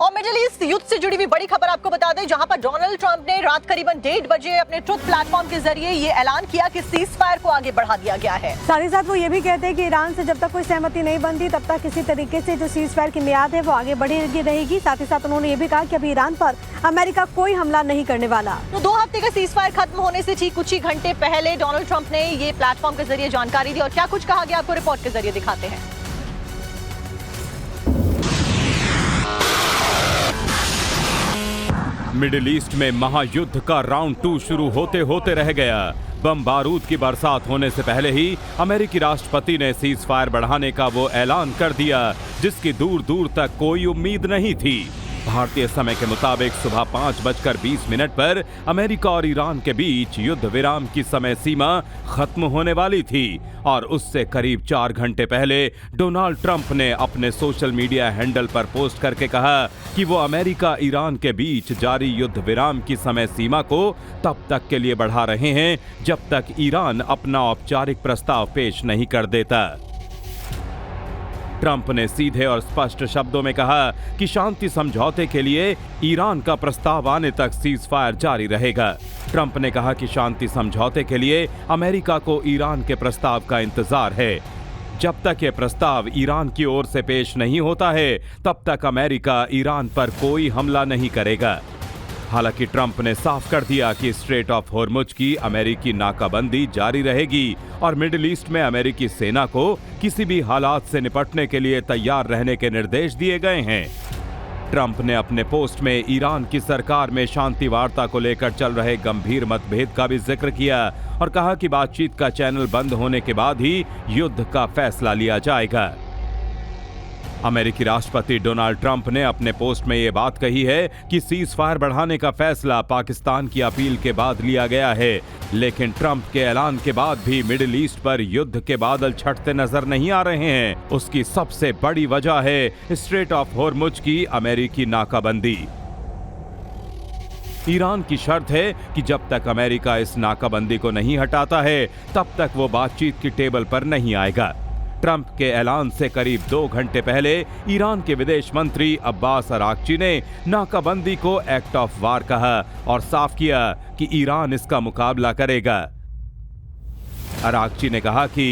और middle east युद्ध से जुड़ी हुई बड़ी खबर आपको बता दें, जहां पर डोनाल्ड ट्रंप ने रात करीबन 1:30 बजे अपने ट्रुथ प्लेटफॉर्म के जरिए ये ऐलान किया कि सीज फायर को आगे बढ़ा दिया गया है। साथ ही साथ वो ये भी कहते हैं कि ईरान से जब तक कोई सहमति नहीं बनती तब तक किसी तरीके से जो सीज फायर की मियाद है वो आगे बढ़ी रहेगी। साथ ही साथ उन्होंने ये भी कहा कि अभी ईरान पर अमेरिका कोई हमला नहीं करने वाला। तो 2 हफ्ते का सीज फायर खत्म होने से ठीक कुछ ही घंटे पहले डोनाल्ड ट्रंप ने ये प्लेटफॉर्म के जरिए जानकारी दी और क्या कुछ कहा गया आपको रिपोर्ट के जरिए दिखाते हैं। मिडिल ईस्ट में महायुद्ध का राउंड 2 शुरू होते होते रह गया। बम बारूद की बरसात होने से पहले ही अमेरिकी राष्ट्रपति ने सीज फायर बढ़ाने का वो ऐलान कर दिया जिसकी दूर दूर तक कोई उम्मीद नहीं थी। भारतीय समय के मुताबिक सुबह 5:20 पर अमेरिका और ईरान के बीच युद्ध विराम की समय सीमा खत्म होने वाली थी और उससे करीब 4 घंटे पहले डोनाल्ड ट्रंप ने अपने सोशल मीडिया हैंडल पर पोस्ट करके कहा कि वो अमेरिका ईरान के बीच जारी युद्ध विराम की समय सीमा को तब तक के लिए बढ़ा रहे हैं जब तक ईरान अपना औपचारिक प्रस्ताव पेश नहीं कर देता। ट्रंप ने सीधे और स्पष्ट शब्दों में कहा कि शांति समझौते के लिए ईरान का प्रस्ताव आने तक सीज फायर जारी रहेगा। ट्रंप ने कहा कि शांति समझौते के लिए अमेरिका को ईरान के प्रस्ताव का इंतजार है। जब तक यह प्रस्ताव ईरान की ओर से पेश नहीं होता है तब तक अमेरिका ईरान पर कोई हमला नहीं करेगा। हालांकि ट्रंप ने साफ कर दिया कि स्ट्रेट ऑफ होर्मुज की अमेरिकी नाकाबंदी जारी रहेगी और मिडिल ईस्ट में अमेरिकी सेना को किसी भी हालात से निपटने के लिए तैयार रहने के निर्देश दिए गए हैं। ट्रंप ने अपने पोस्ट में ईरान की सरकार में शांति वार्ता को लेकर चल रहे गंभीर मतभेद का भी जिक्र किया और कहा कि बातचीत का चैनल बंद होने के बाद ही युद्ध का फैसला लिया जाएगा। अमेरिकी राष्ट्रपति डोनाल्ड ट्रंप ने अपने पोस्ट में यह बात कही है कि सीज फायर बढ़ाने का फैसला पाकिस्तान की अपील के बाद लिया गया है, लेकिन ट्रंप के ऐलान के बाद भी मिडिल ईस्ट पर युद्ध के बादल छटते नजर नहीं आ रहे हैं। उसकी सबसे बड़ी वजह है स्ट्रेट ऑफ होर्मुज की अमेरिकी नाकाबंदी। ईरान की शर्त है कि जब तक अमेरिका इस नाकाबंदी को नहीं हटाता है तब तक वो बातचीत की टेबल पर नहीं आएगा। ट्रंप के ऐलान से करीब 2 घंटे पहले ईरान के विदेश मंत्री अब्बास अराक्ची ने नाकाबंदी को एक्ट ऑफ वार कहा और साफ किया कि ईरान इसका मुकाबला करेगा। अराक्ची ने कहा कि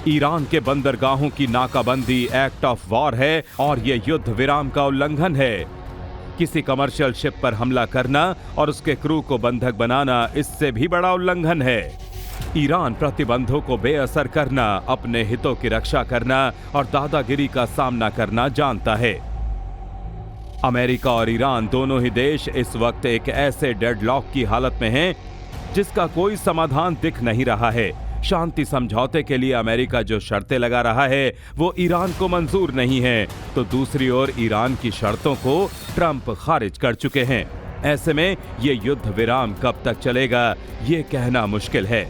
ईरान के बंदरगाहों की नाकाबंदी एक्ट ऑफ वॉर है और यह युद्ध विराम का उल्लंघन है। किसी कमर्शियल शिप पर हमला करना और उसके क्रू को बंधक बनाना इससे भी बड़ा उल्लंघन है। ईरान प्रतिबंधों को बेअसर करना, अपने हितों की रक्षा करना और दादागिरी का सामना करना जानता है। अमेरिका और ईरान दोनों ही देश इस वक्त एक ऐसे डेडलॉक की हालत में हैं जिसका कोई समाधान दिख नहीं रहा है। शांति समझौते के लिए अमेरिका जो शर्तें लगा रहा है वो ईरान को मंजूर नहीं है, तो दूसरी ओर ईरान की शर्तों को ट्रंप खारिज कर चुके हैं। ऐसे में ये युद्ध विराम कब तक चलेगा ये कहना मुश्किल है।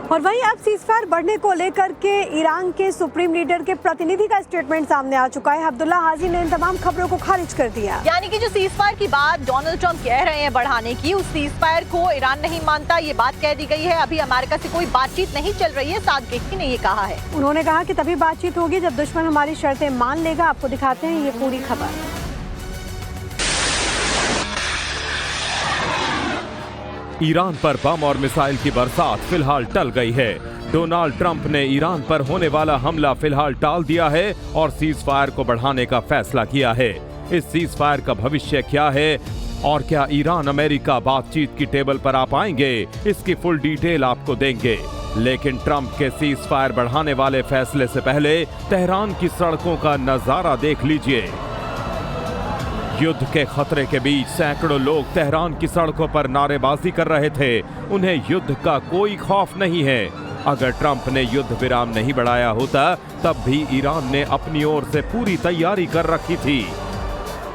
और वहीं अब सीजफायर बढ़ने को लेकर के ईरान के सुप्रीम लीडर के प्रतिनिधि का स्टेटमेंट सामने आ चुका है। अब्दुल्ला हाजी ने इन तमाम खबरों को खारिज कर दिया। यानी कि जो सीजफायर की बात डोनाल्ड ट्रंप कह रहे हैं बढ़ाने की, उस सीजफायर को ईरान नहीं मानता, ये बात कह दी गई है। अभी अमेरिका से कोई बातचीत नहीं चल रही है, सादगिकी ने ये कहा है। उन्होंने कहा कि तभी बातचीत होगी जब दुश्मन हमारी शर्तें मान लेगा। आपको दिखाते हैं ये पूरी खबर। ईरान पर बम और मिसाइल की बरसात फिलहाल टल गई है। डोनाल्ड ट्रंप ने ईरान पर होने वाला हमला फिलहाल टाल दिया है और सीज फायर को बढ़ाने का फैसला किया है। इस सीज फायर का भविष्य क्या है और क्या ईरान अमेरिका बातचीत की टेबल पर आ पाएंगे, इसकी फुल डिटेल आपको देंगे। लेकिन ट्रंप के सीज फायर बढ़ाने वाले फैसले से पहले तेहरान की सड़कों का नजारा देख लीजिए। युद्ध के खतरे के बीच सैकड़ों लोग तेहरान की सड़कों पर नारेबाजी कर रहे थे। उन्हें युद्ध का कोई खौफ नहीं है। अगर ट्रंप ने युद्ध विराम नहीं बढ़ाया होता तब भी ईरान ने अपनी ओर से पूरी तैयारी कर रखी थी।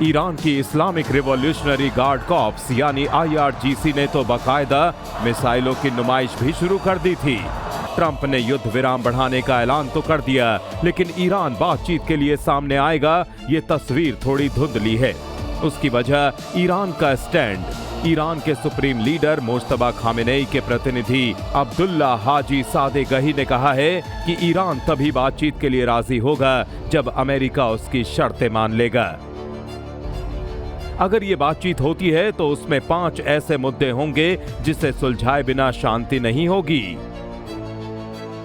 ईरान की इस्लामिक रिवॉल्यूशनरी गार्ड कॉर्प्स यानी IRGC ने तो बाकायदा मिसाइलों की नुमाइश भी शुरू कर दी थी। ट्रंप ने युद्ध विराम बढ़ाने का ऐलान तो कर दिया, लेकिन ईरान बातचीत के लिए सामने आएगा ये तस्वीर थोड़ी धुंधली है। उसकी वजह ईरान का स्टैंड। ईरान के सुप्रीम लीडर मुज्तबा खामेनेई के प्रतिनिधि अब्दुल्ला हाजी सादेगही ने कहा है कि ईरान तभी बातचीत के लिए राजी होगा जब अमेरिका उसकी शर्तें मान लेगा। अगर ये बातचीत होती है तो उसमें 5 ऐसे मुद्दे होंगे जिसे सुलझाए बिना शांति नहीं होगी।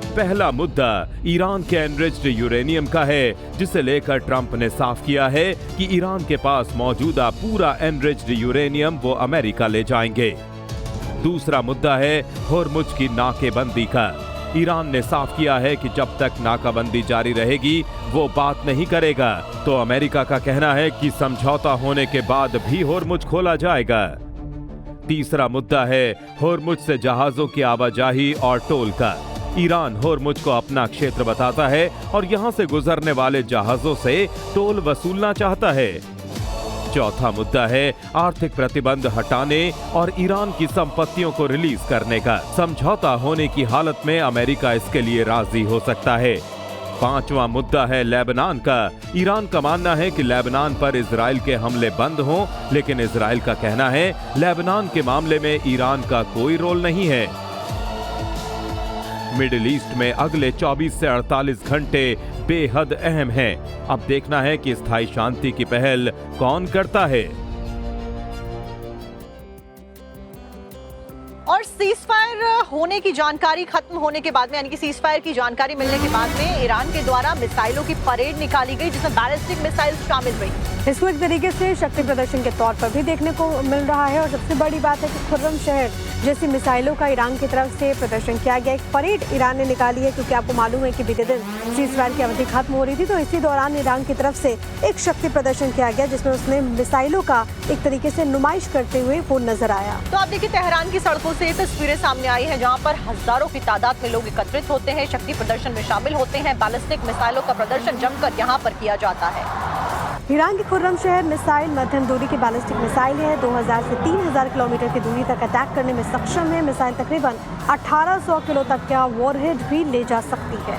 पहला मुद्दा ईरान के एनरिच्ड यूरेनियम का है, जिसे लेकर ट्रंप ने साफ किया है कि ईरान के पास मौजूदा पूरा एनरिच्ड यूरेनियम वो अमेरिका ले जाएंगे। दूसरा मुद्दा है होर्मुज की नाकेबंदी का। ईरान ने साफ किया है कि जब तक नाकाबंदी जारी रहेगी वो बात नहीं करेगा। तो अमेरिका का कहना है कि समझौता होने के बाद भी होर्मुज खोला जाएगा। तीसरा मुद्दा है होर्मुज से जहाजों की आवाजाही और टोल का। ईरान होर्मुज को अपना क्षेत्र बताता है और यहां से गुजरने वाले जहाजों से टोल वसूलना चाहता है। चौथा मुद्दा है आर्थिक प्रतिबंध हटाने और ईरान की संपत्तियों को रिलीज करने का। समझौता होने की हालत में अमेरिका इसके लिए राजी हो सकता है। पांचवा मुद्दा है लेबनान का। ईरान का मानना है कि लेबनान पर इजराइल के हमले बंद हों, लेकिन इजराइल का कहना है लेबनान के मामले में ईरान का कोई रोल नहीं है। मिडिल ईस्ट में अगले 24 से 48 घंटे बेहद अहम हैं। अब देखना है कि स्थायी शांति की पहल कौन करता है। और सीजफायर होने की जानकारी खत्म होने के बाद में, यानी कि सीजफायर की जानकारी मिलने के बाद में ईरान के द्वारा मिसाइलों की परेड निकाली गई जिसमें बैलिस्टिक मिसाइल शामिल रही। इसको एक तरीके से शक्ति प्रदर्शन के तौर पर भी देखने को मिल रहा है। और सबसे बड़ी बात है कि खुर्रम शहर जैसी मिसाइलों का ईरान की तरफ से प्रदर्शन किया गया। एक परेड ईरान ने निकाली है, क्योंकि आपको मालूम है कि बीते दिन सीजफायर की अवधि खत्म हो रही थी, तो इसी दौरान ईरान की तरफ से एक शक्ति प्रदर्शन किया गया जिसमें उसने मिसाइलों का एक तरीके से नुमाइश करते हुए वो नजर आया। तो आप देखिए तेहरान की सड़कों से तस्वीरें सामने आई है जहां पर हजारों की तादाद में लोग एकत्रित होते हैं, शक्ति प्रदर्शन में शामिल होते हैं। बैलिस्टिक मिसाइलों का प्रदर्शन जमकर यहां पर किया जाता है। ईरान की खुर्रम शहर मिसाइल मध्यम दूरी की बैलिस्टिक मिसाइल है। 2000 से 3000 किलोमीटर की दूरी तक अटैक करने में सक्षम है। मिसाइल तकरीबन 1800 किलो तक का वॉरहेड भी ले जा सकती है।